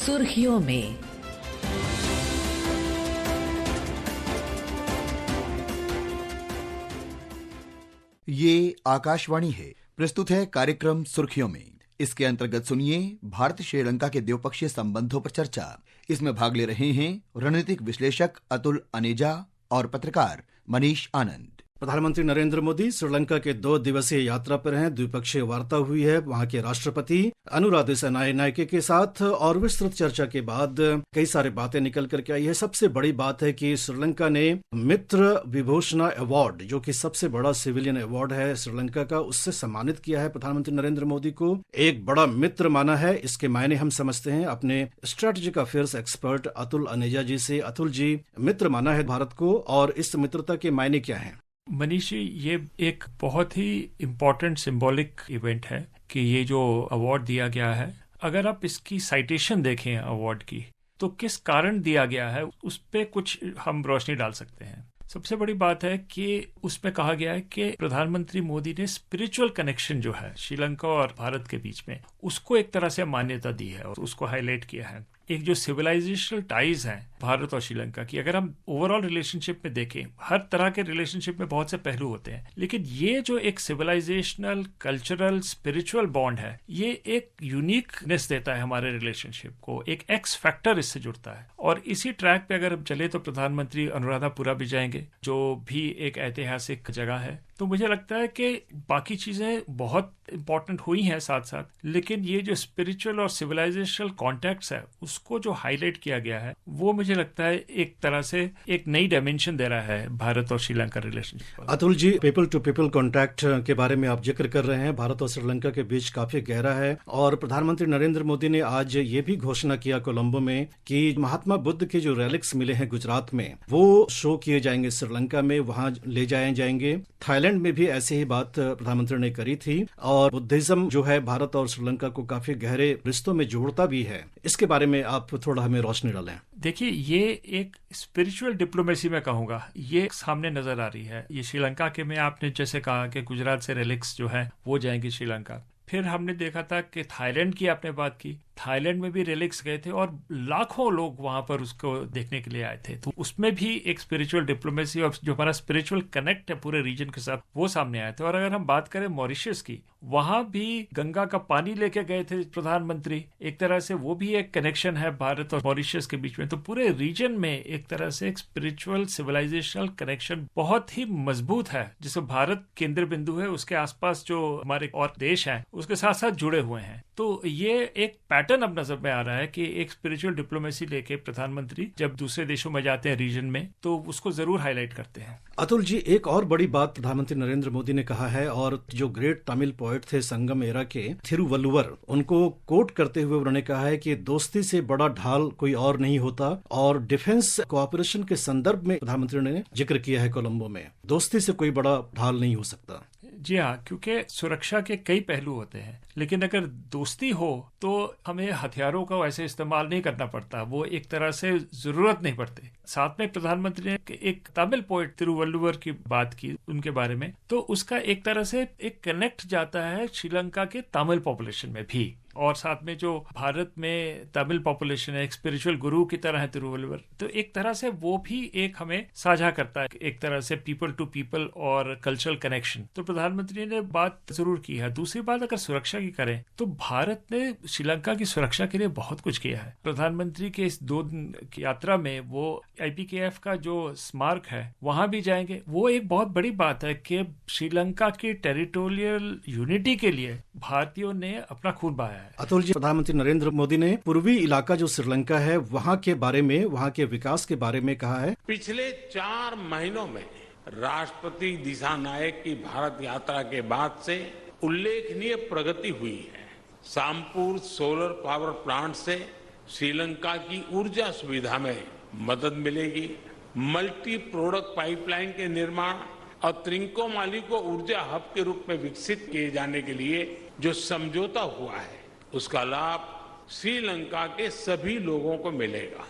सुर्खियों में। ये आकाशवाणी है। प्रस्तुत है कार्यक्रम सुर्खियों में। इसके अंतर्गत सुनिए भारत श्रीलंका के द्विपक्षीय संबंधों पर चर्चा। इसमें भाग ले रहे हैं रणनीतिक विश्लेषक अतुल अनेजा और पत्रकार मनीष आनंद। प्रधानमंत्री नरेंद्र मोदी श्रीलंका के 2 दिवसीय यात्रा पर हैं। द्विपक्षीय वार्ता हुई है वहां के राष्ट्रपति अनुराधा सेनानायके के साथ और विस्तृत चर्चा के बाद कई सारी बातें निकल करके आई है। सबसे बड़ी बात है कि श्रीलंका ने मित्र विभूषण अवार्ड, जो कि सबसे बड़ा सिविलियन अवार्ड है श्रीलंका का, उससे सम्मानित किया है प्रधानमंत्री नरेंद्र मोदी को। एक बड़ा मित्र माना है। इसके मायने हम समझते हैं अपने strategic affairs expert Atul Aneja ji से। अतुल जी, मित्र माना है भारत को और इस मित्रता के मायने क्या है? मनीष, ये एक बहुत ही इम्पोर्टेंट सिंबॉलिक इवेंट है कि ये जो अवार्ड दिया गया है, अगर आप इसकी साइटेशन देखें अवार्ड की, तो किस कारण दिया गया है उस पे कुछ हम रोशनी डाल सकते हैं। सबसे बड़ी बात है कि उसमें कहा गया है कि प्रधानमंत्री मोदी ने स्पिरिचुअल कनेक्शन जो है श्रीलंका और भारत के बीच में, उसको एक तरह से मान्यता दी है और उसको हाईलाइट किया है। एक जो सिविलाइजेशनल टाइज हैं भारत और श्रीलंका की, अगर हम ओवरऑल रिलेशनशिप में देखें, हर तरह के रिलेशनशिप में बहुत से पहलू होते हैं, लेकिन ये जो एक सिविलाइजेशनल, कल्चरल, स्पिरिचुअल बॉन्ड है, ये एक यूनिकनेस देता है हमारे रिलेशनशिप को, एक एक्स फैक्टर इससे जुड़ता है। और इसी ट्रैक पे अगर हम चले तो प्रधानमंत्री अनुराधापुरा भी जाएंगे, जो भी एक ऐतिहासिक जगह है। तो मुझे लगता है कि बाकी चीजें बहुत इंपॉर्टेंट हुई हैं साथ साथ, लेकिन ये जो स्पिरिचुअल और सिविलाइजेशनल कॉन्टेक्ट्स है, उसको जो हाईलाइट किया गया है, वो मुझे लगता है एक तरह से एक नई डायमेंशन दे रहा है भारत और Sri Lanka relationship. Atul ji, people to people contact के बारे में आप जिक्र कर रहे हैं। भारत और श्रीलंका के बीच काफी गहरा है और प्रधानमंत्री नरेंद्र मोदी ने आज ये भी घोषणा किया कोलंबो में कि महात्मा बुद्ध के जो रेलिक्स मिले हैं गुजरात में, वो शो किए जाएंगे श्रीलंका में, वहां ले जाए जाएंगे। थाईलैंड में भी ऐसी ही बात प्रधानमंत्री ने करी थी और बुद्धिज्म जो है भारत और श्रीलंका को काफी गहरे रिश्तों में जोड़ता भी है। इसके बारे में आप थोड़ा हमें रोशनी डालें। देखिए, ये एक स्पिरिचुअल डिप्लोमेसी में कहूंगा, ये सामने नजर आ रही है। ये श्रीलंका के में आपने जैसे कहा कि गुजरात से रेलिक्स जो है वो जाएंगे श्रीलंका। फिर हमने देखा था कि थाईलैंड की आपने बात की, थाईलैंड में भी रेलिक्स गए थे और लाखों लोग वहां पर उसको देखने के लिए आए थे। तो उसमें भी एक स्पिरिचुअल डिप्लोमेसी और जो हमारा स्पिरिचुअल कनेक्ट है पूरे रीजन के साथ, वो सामने आए थे। और अगर हम बात करें मॉरिशस की, वहां भी गंगा का पानी लेके गए थे प्रधानमंत्री। एक तरह से वो भी एक कनेक्शन है भारत और मॉरिशस के बीच में। तो पूरे रीजन में एक तरह से एक स्पिरिचुअल सिविलाइजेशनल कनेक्शन बहुत ही मजबूत है, जिसमें भारत केंद्र बिंदु है, उसके आसपास जो हमारे और देश हैं उसके साथ साथ जुड़े हुए हैं। तो ये एक पैटर्न अब नजर में आ रहा है कि एक स्पिरिचुअल डिप्लोमेसी लेके प्रधानमंत्री जब दूसरे देशों में जाते हैं रीजन में, तो उसको जरूर हाईलाइट करते हैं। अतुल जी, एक और बड़ी बात प्रधानमंत्री नरेंद्र मोदी ने कहा है, और जो ग्रेट तमिल पोएट थे संगम एरा के थिरुवल्लुवर, उनको कोट करते हुए उन्होंने कहा है कि दोस्ती से बड़ा ढाल कोई और नहीं होता। और डिफेंस कोऑपरेशन के संदर्भ में प्रधानमंत्री ने जिक्र किया है कोलंबो में, दोस्ती से कोई बड़ा ढाल नहीं हो सकता। जी हाँ, क्योंकि सुरक्षा के कई पहलू होते हैं, लेकिन अगर दोस्ती हो तो हमें हथियारों का वैसे इस्तेमाल नहीं करना पड़ता, वो एक तरह से जरूरत नहीं पड़ती। साथ में प्रधानमंत्री ने एक तमिल पोएट तिरुवल्लुवर की बात की उनके बारे में, तो उसका एक तरह से एक कनेक्ट जाता है श्रीलंका के तमिल पॉपुलेशन में भी, और साथ में जो भारत में तमिल पॉपुलेशन है, एक स्पिरिचुअल गुरु की तरह है तिरुवल्लुवर, तो एक तरह से वो भी एक हमें साझा करता है, एक तरह से पीपल टू पीपल और कल्चरल कनेक्शन। तो प्रधानमंत्री ने बात जरूर की है। दूसरी बात अगर सुरक्षा की करें तो भारत ने श्रीलंका की सुरक्षा के लिए बहुत कुछ किया है। प्रधानमंत्री के इस 2 दिन की यात्रा में वो IPKF का जो स्मारक है वहां भी जाएंगे। वो एक बहुत बड़ी बात है कि श्रीलंका की टेरिटोरियल यूनिटी के लिए भारतीयों ने अपना खून बहाया है। अतुल जी, प्रधानमंत्री नरेंद्र मोदी ने पूर्वी इलाका जो श्रीलंका है वहां के बारे में, वहां के विकास के बारे में कहा है। पिछले 4 महीनों में राष्ट्रपति दिशानायक की भारत यात्रा के बाद से उल्लेखनीय प्रगति हुई है। सामपुर सोलर पावर प्लांट से श्रीलंका की ऊर्जा सुविधा में मदद मिलेगी। मल्टी प्रोडक्ट पाइपलाइन के निर्माण और त्रिंकोमाली को ऊर्जा हब के रूप में विकसित किए जाने के लिए जो समझौता हुआ है, उसका लाभ श्रीलंका के सभी लोगों को मिलेगा।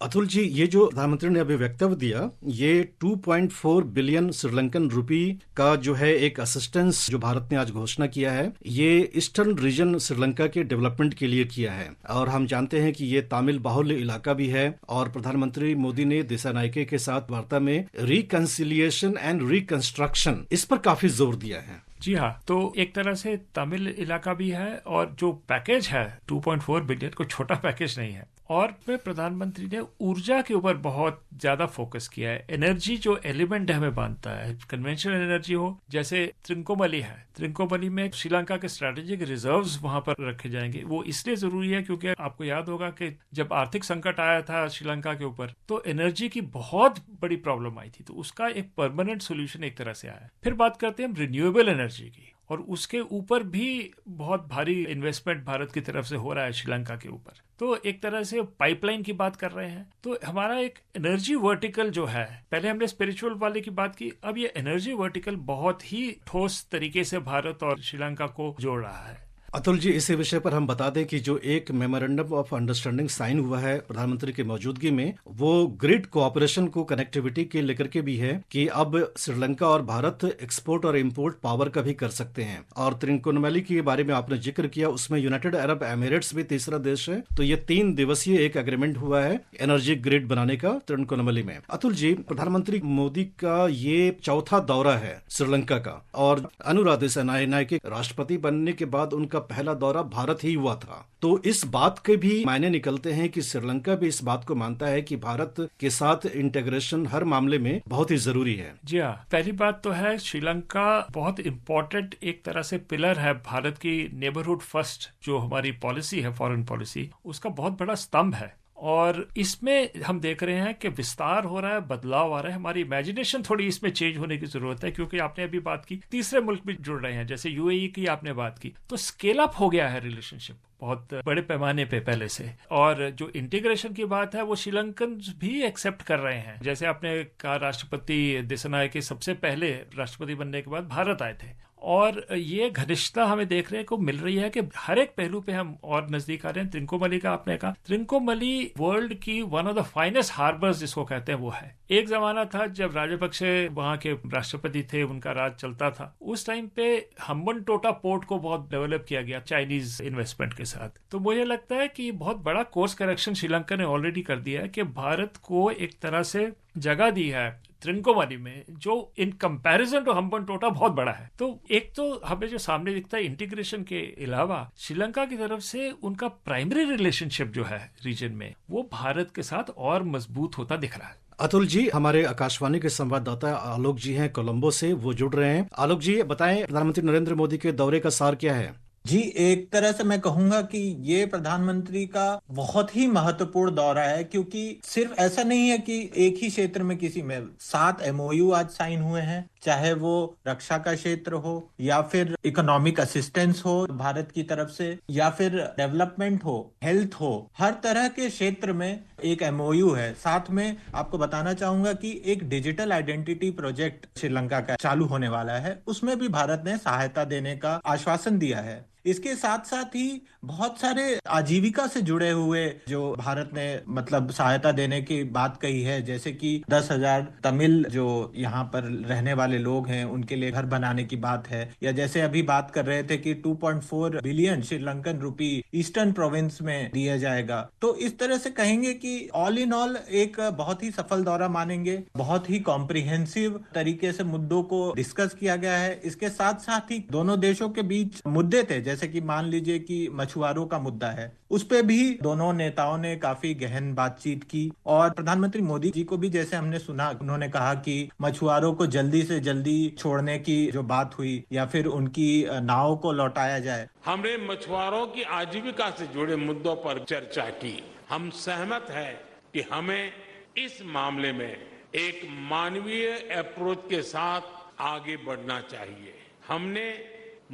अतुल जी, ये जो प्रधानमंत्री ने अभी वक्तव्य दिया, ये 2.4 बिलियन श्रीलंकन रुपी का जो है एक असिस्टेंस जो भारत ने आज घोषणा किया है, ये ईस्टर्न रीजन श्रीलंका के डेवलपमेंट के लिए किया है। और हम जानते हैं कि ये तमिल बाहुल्य इलाका भी है और प्रधानमंत्री मोदी ने दिसानायके के साथ वार्ता में रिकंसिलिएशन एंड रिकंस्ट्रक्शन इस पर काफी जोर दिया है। जी हाँ, तो एक तरह से तमिल इलाका भी है और जो पैकेज है 2.4 बिलियन को छोटा पैकेज नहीं है। और फिर प्रधानमंत्री ने ऊर्जा के ऊपर बहुत ज्यादा फोकस किया है। एनर्जी जो एलिमेंट हमें बांधता है, कन्वेंशनल एनर्जी हो, जैसे त्रिंकोमली है, त्रिंकोमली में श्रीलंका के स्ट्रेटेजिक रिजर्व्स वहां पर रखे जाएंगे। वो इसलिए जरूरी है क्योंकि आपको याद होगा कि जब आर्थिक संकट आया था श्रीलंका के ऊपर तो एनर्जी की बहुत बड़ी प्रॉब्लम आई थी, तो उसका एक परमानेंट सोल्यूशन एक तरह से आया। फिर बात करते हैं हम रिन्यूएबल एनर्जी की, और उसके ऊपर भी बहुत भारी इन्वेस्टमेंट भारत की तरफ से हो रहा है श्रीलंका के ऊपर। तो एक तरह से पाइपलाइन की बात कर रहे हैं। तो हमारा एक एनर्जी वर्टिकल जो है, पहले हमने स्पिरिचुअल वाले की बात की, अब ये एनर्जी वर्टिकल बहुत ही ठोस तरीके से भारत और श्रीलंका को जोड़ रहा है। अतुल जी, इसी विषय पर हम बता दें कि जो एक मेमोरेंडम ऑफ अंडरस्टैंडिंग साइन हुआ है प्रधानमंत्री की मौजूदगी में, वो ग्रिड कोऑपरेशन को कनेक्टिविटी के लेकर के भी है कि अब श्रीलंका और भारत एक्सपोर्ट और इंपोर्ट पावर का भी कर सकते हैं। और त्रिकोणामली के बारे में आपने जिक्र किया, उसमें यूनाइटेड अरब एमिरेट्स भी तीसरा देश है। तो ये 3 दिवसीय एक एग्रीमेंट हुआ है एनर्जी ग्रिड बनाने का त्रिकोणामली में। अतुल जी, प्रधानमंत्री मोदी का ये चौथा दौरा है श्रीलंका का, और अनुराग दिसानायके राष्ट्रपति बनने के बाद उनका पहला दौरा भारत ही हुआ था। तो इस बात के भी मायने निकलते हैं कि श्रीलंका भी इस बात को मानता है कि भारत के साथ इंटीग्रेशन हर मामले में बहुत ही जरूरी है। जी हाँ, पहली बात तो है श्रीलंका बहुत इंपॉर्टेंट एक तरह से पिलर है भारत की नेबरहुड फर्स्ट जो हमारी पॉलिसी है, फॉरेन पॉलिसी, उसका बहुत बड़ा स्तंभ है। और इसमें हम देख रहे हैं कि विस्तार हो रहा है, बदलाव आ रहा है। हमारी इमेजिनेशन थोड़ी इसमें चेंज होने की जरूरत है, क्योंकि आपने अभी बात की तीसरे मुल्क भी जुड़ रहे हैं, जैसे यूएई की आपने बात की, तो स्केल अप हो गया है रिलेशनशिप बहुत बड़े पैमाने पे पहले से। और जो इंटीग्रेशन की बात है वो श्रीलंकन भी एक्सेप्ट कर रहे हैं। जैसे आपने कहा, राष्ट्रपति दिसानायके सबसे पहले राष्ट्रपति बनने के बाद भारत आए थे, और ये घनिष्ठता हमें देखने को मिल रही है कि हर एक पहलू पे हम और नजदीक आ रहे हैं। त्रिकोणामली का आपने कहा, त्रिकोणामली वर्ल्ड की one of the finest harbours जिसको कहते हैं वो है। एक जमाना था जब राजपक्षे वहां के राष्ट्रपति थे, उनका राज चलता था, उस टाइम पे हम्बनटोटा पोर्ट को बहुत डेवलप किया गया चाइनीज इन्वेस्टमेंट के साथ। तो मुझे लगता है कि बहुत बड़ा कोर्स करेक्शन श्रीलंका ने ऑलरेडी कर दिया है कि भारत को एक तरह से जगह दी है त्रिकोणामली में, जो इन कंपैरिजन टू हम्बनटोटा बहुत बड़ा है। तो एक तो हमें जो सामने दिखता है इंटीग्रेशन के अलावा श्रीलंका की तरफ से उनका प्राइमरी रिलेशनशिप जो है रीजन में, वो भारत के साथ और मजबूत होता दिख रहा है। अतुल जी, हमारे आकाशवाणी के संवाददाता आलोक जी हैं कोलंबो से, वो जुड़ रहे हैं। आलोक जी, बताएं प्रधानमंत्री नरेंद्र मोदी के दौरे का सार क्या है? जी, एक तरह से मैं कहूंगा कि ये प्रधानमंत्री का बहुत ही महत्वपूर्ण दौरा है, क्योंकि सिर्फ ऐसा नहीं है कि एक ही क्षेत्र में किसी में 7 MOU आज साइन हुए हैं, चाहे वो रक्षा का क्षेत्र हो या फिर इकोनॉमिक असिस्टेंस हो भारत की तरफ से, या फिर डेवलपमेंट हो, हेल्थ हो, हर तरह के क्षेत्र में एक MOU है। साथ में आपको बताना चाहूंगा कि एक डिजिटल आइडेंटिटी प्रोजेक्ट श्रीलंका का चालू होने वाला है, उसमें भी भारत ने सहायता देने का आश्वासन दिया है। इसके साथ साथ ही बहुत सारे आजीविका से जुड़े हुए जो भारत ने मतलब सहायता देने की बात कही है, जैसे कि 10,000 तमिल जो यहाँ पर रहने वाले लोग हैं उनके लिए घर बनाने की बात है, या जैसे अभी बात कर रहे थे कि 2.4 बिलियन श्रीलंकन रुपी ईस्टर्न प्रोविंस में दिया जाएगा। तो इस तरह से कहेंगे कि ऑल इन ऑल एक बहुत ही सफल दौरा मानेंगे। बहुत ही कॉम्प्रिहेंसिव तरीके से मुद्दों को डिस्कस किया गया है। इसके साथ साथ ही दोनों देशों के बीच मुद्दे थे, जैसे कि मान लीजिए कि मछुआरों का मुद्दा है, उस पे भी दोनों नेताओं ने काफी गहन बातचीत की। और प्रधानमंत्री मोदी जी को भी जैसे हमने सुना, उन्होंने कहा कि मछुआरों को जल्दी से जल्दी छोड़ने की जो बात हुई या फिर उनकी नाव को लौटाया जाए। हमने मछुआरों की आजीविका से जुड़े मुद्दों पर चर्चा की। हम सहमत हैं कि हमें इस मामले में एक मानवीय अप्रोच के साथ आगे बढ़ना चाहिए। हमने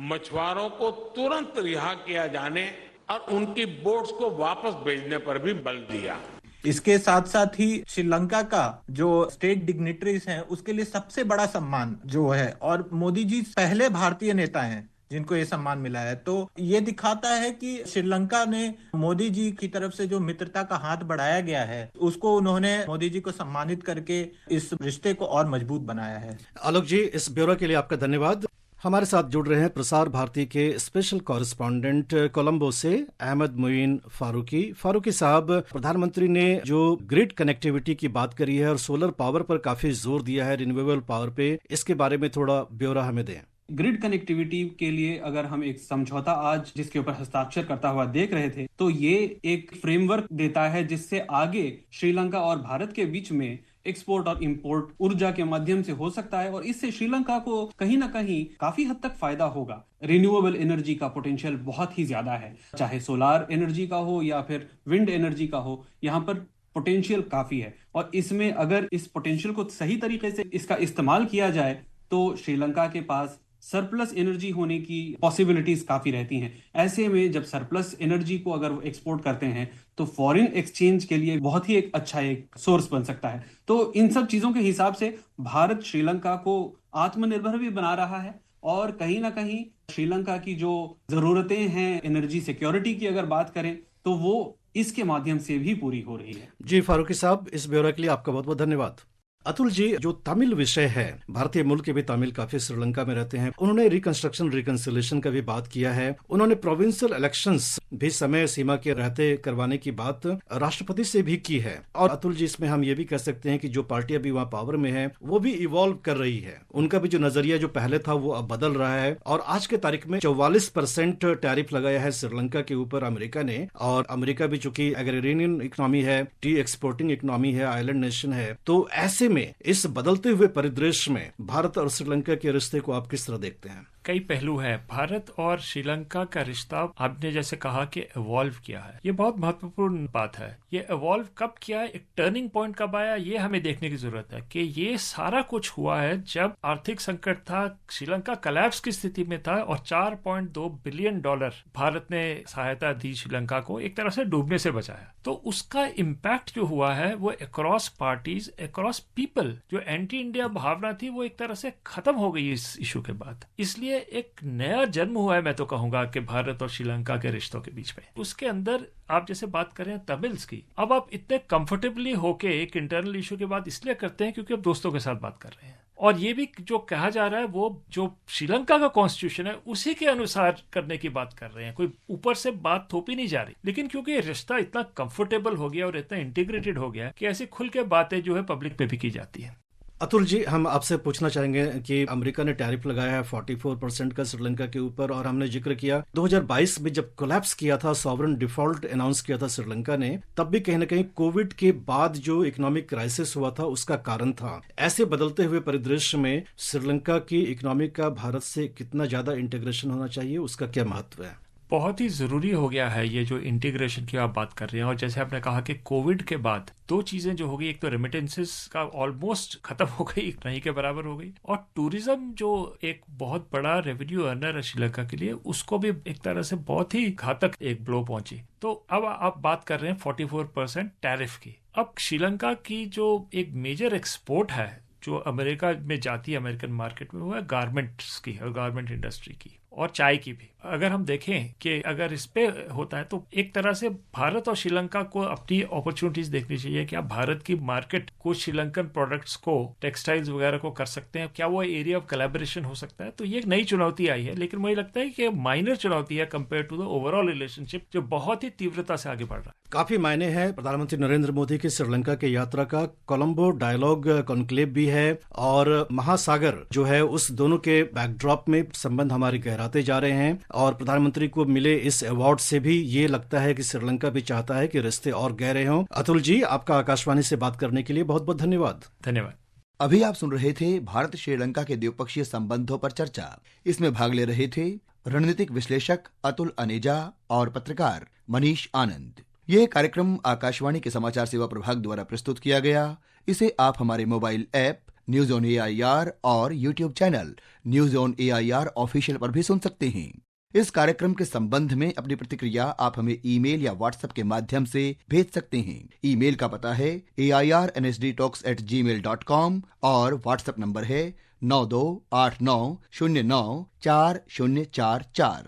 मछुआरों को तुरंत रिहा किया जाने और उनकी बोट्स को वापस भेजने पर भी बल दिया। इसके साथ साथ ही श्रीलंका का जो स्टेट डिग्निटरीज हैं उसके लिए सबसे बड़ा सम्मान जो है, और मोदी जी पहले भारतीय नेता हैं जिनको ये सम्मान मिला है। तो ये दिखाता है कि श्रीलंका ने मोदी जी की तरफ से जो मित्रता का हाथ बढ़ाया गया है, उसको उन्होंने मोदी जी को सम्मानित करके इस रिश्ते को और मजबूत बनाया है। आलोक जी, इस ब्यौरे के लिए आपका धन्यवाद। हमारे साथ जुड़ रहे हैं प्रसार भारती के स्पेशल कॉरेस्पॉन्डेंट कोलंबो से अहमद मुइन फारूकी साहब, प्रधानमंत्री ने जो ग्रिड कनेक्टिविटी की बात करी है और सोलर पावर पर काफी जोर दिया है, रिन्यूएबल पावर पे, इसके बारे में थोड़ा ब्यौरा हमें दें। ग्रिड कनेक्टिविटी के लिए अगर हम एक समझौता आज जिसके ऊपर हस्ताक्षर करता हुआ देख रहे थे, तो ये एक फ्रेमवर्क देता है जिससे आगे श्रीलंका और भारत के बीच में एक्सपोर्ट और इंपोर्ट ऊर्जा के माध्यम से हो सकता है और इससे श्रीलंका को कहीं ना कहीं काफी हद तक फायदा होगा। रिन्यूएबल एनर्जी का पोटेंशियल बहुत ही ज्यादा है, चाहे सोलार एनर्जी का हो या फिर विंड एनर्जी का हो, यहाँ पर पोटेंशियल काफी है और इसमें अगर इस पोटेंशियल को सही तरीके से इसका इस्तेमाल किया जाए तो श्रीलंका के पास सरप्लस एनर्जी होने की पॉसिबिलिटीज काफी रहती हैं। ऐसे में जब सरप्लस एनर्जी को अगर एक्सपोर्ट करते हैं तो फॉरेन एक्सचेंज के लिए बहुत ही एक अच्छा एक सोर्स बन सकता है। तो इन सब चीजों के हिसाब से भारत श्रीलंका को आत्मनिर्भर भी बना रहा है और कहीं ना कहीं श्रीलंका की जो जरूरतें हैं एनर्जी सिक्योरिटी की अगर बात करें तो वो इसके माध्यम से भी पूरी हो रही है। जी फारूकी साहब, इस ब्यौरे के लिए आपका बहुत बहुत धन्यवाद। अतुल जी, जो तमिल विषय है, भारतीय मूल के भी तमिल काफी श्रीलंका में रहते हैं, उन्होंने रिकंस्ट्रक्शन रिकंसिलेशन का भी बात किया है। उन्होंने प्रोविंशियल इलेक्शंस भी समय सीमा के रहते करवाने की बात राष्ट्रपति से भी की है। और अतुल जी, इसमें हम ये भी कह सकते हैं कि जो पार्टी अभी वहाँ पावर में है वो भी इवॉल्व कर रही है। उनका भी जो नजरिया जो पहले था वो अब बदल रहा है और आज के तारीख में 44% टैरिफ लगाया है श्रीलंका के ऊपर अमेरिका ने। और अमेरिका भी चूंकि एग्रीरियन इकोनॉमी है, टी एक्सपोर्टिंग इकोनॉमी है, आइलैंड नेशन है, तो ऐसे में इस बदलते हुए परिदृश्य में भारत और श्रीलंका के रिश्ते को आप किस तरह देखते हैं? कई पहलू है। भारत और श्रीलंका का रिश्ता आपने जैसे कहा कि इवॉल्व किया है, ये बहुत महत्वपूर्ण बात है। ये इवॉल्व कब किया है, एक टर्निंग पॉइंट कब आया, ये हमें देखने की जरूरत है कि ये सारा कुछ हुआ है जब आर्थिक संकट था, श्रीलंका कोलैप्स की स्थिति में था और $4.2 बिलियन भारत ने सहायता दी श्रीलंका को, एक तरह से डूबने से बचाया। तो उसका इम्पैक्ट जो हुआ है वो अक्रॉस पार्टीज, अक्रॉस पीपल, जो एंटी इंडिया भावना थी वो एक तरह से खत्म हो गई इस इशू के बाद। इसलिए एक नया जन्म हुआ है, मैं तो कहूंगा कि भारत और श्रीलंका के रिश्तों के बीच में। उसके अंदर आप जैसे बात करें तमिल्स की, अब आप इतने कंफर्टेबली होके एक इंटरनल इशू के बाद इसलिए करते हैं क्योंकि अब दोस्तों के साथ बात कर रहे हैं और ये भी जो कहा जा रहा है वो जो श्रीलंका का कॉन्स्टिट्यूशन है उसी के अनुसार करने की बात कर रहे हैं। कोई ऊपर से बात थोपी नहीं जा रही, लेकिन क्योंकि रिश्ता इतना कंफर्टेबल हो गया और इतना इंटीग्रेटेड हो गया कि ऐसी खुल के बातें जो है पब्लिक पे भी की जाती है। अतुल जी, हम आपसे पूछना चाहेंगे कि अमेरिका ने टैरिफ लगाया है 44% का श्रीलंका के ऊपर और हमने जिक्र किया 2022 में जब कोलैप्स किया था, सॉवरेन डिफॉल्ट अनाउंस किया था श्रीलंका ने, तब भी कहीं ना कहीं कोविड के बाद जो इकोनॉमिक क्राइसिस हुआ था उसका कारण था। ऐसे बदलते हुए परिदृश्य में श्रीलंका की इकोनॉमी का भारत से कितना ज्यादा इंटीग्रेशन होना चाहिए, उसका क्या महत्व है? बहुत ही जरूरी हो गया है ये जो इंटीग्रेशन की आप बात कर रहे हैं। और जैसे आपने कहा कि कोविड के बाद दो चीजें जो हो गई, एक तो रेमिटेंसेस का ऑलमोस्ट खत्म हो गई, नहीं के बराबर हो गई, और टूरिज्म जो एक बहुत बड़ा रेवेन्यू अर्नर है श्रीलंका के लिए, उसको भी एक तरह से बहुत ही घातक एक ब्लो पहुंची। तो अब आप बात कर रहे हैं 44% टैरिफ की। अब श्रीलंका की जो एक मेजर एक्सपोर्ट है जो अमेरिका में जाती है, अमेरिकन मार्केट में, वो है गारमेंट्स की और गारमेंट इंडस्ट्री की और चाय की भी। अगर हम देखें कि अगर इस पे होता है तो एक तरह से भारत और श्रीलंका को अपनी अपॉर्चुनिटीज देखनी चाहिए। क्या भारत की मार्केट कुछ श्रीलंकन प्रोडक्ट्स को, टेक्सटाइल्स वगैरह को कर सकते हैं, क्या वो एरिया ऑफ कोलैबोरेशन हो सकता है? तो ये एक नई चुनौती आई है, लेकिन मुझे लगता है कि माइनर चुनौती है compare to the overall relationship जो बहुत ही तीव्रता से आगे बढ़ रहा है। काफी मायने हैं प्रधानमंत्री नरेंद्र मोदी की श्रीलंका के यात्रा का। कोलंबो डायलॉग कॉन्क्लेव भी है और महासागर जो है, उस दोनों के बैकड्रॉप में संबंध हमारे गहराते जा रहे हैं और प्रधानमंत्री को मिले इस अवार्ड से भी ये लगता है कि श्रीलंका भी चाहता है कि रिश्ते और गहरे हों। अतुल जी, आपका आकाशवाणी से बात करने के लिए बहुत बहुत धन्यवाद। धन्यवाद। अभी आप सुन रहे थे भारत श्रीलंका के द्विपक्षीय संबंधों पर चर्चा। इसमें भाग ले रहे थे रणनीतिक विश्लेषक अतुल अनेजा और पत्रकार मनीष आनंद। यह कार्यक्रम आकाशवाणी के समाचार सेवा प्रभाग द्वारा प्रस्तुत किया गया। इसे आप हमारे mobile app news on AIR और YouTube channel news on AIR official पर भी सुन सकते हैं। इस कार्यक्रम के संबंध में अपनी प्रतिक्रिया आप हमें ईमेल या व्हाट्सएप के माध्यम से भेज सकते हैं। ईमेल का पता है AIRNSDtalks@gmail.com और व्हाट्सएप नंबर है 9289094044।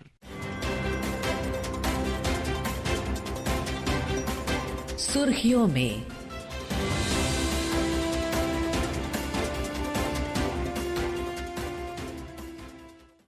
सुर्खियों में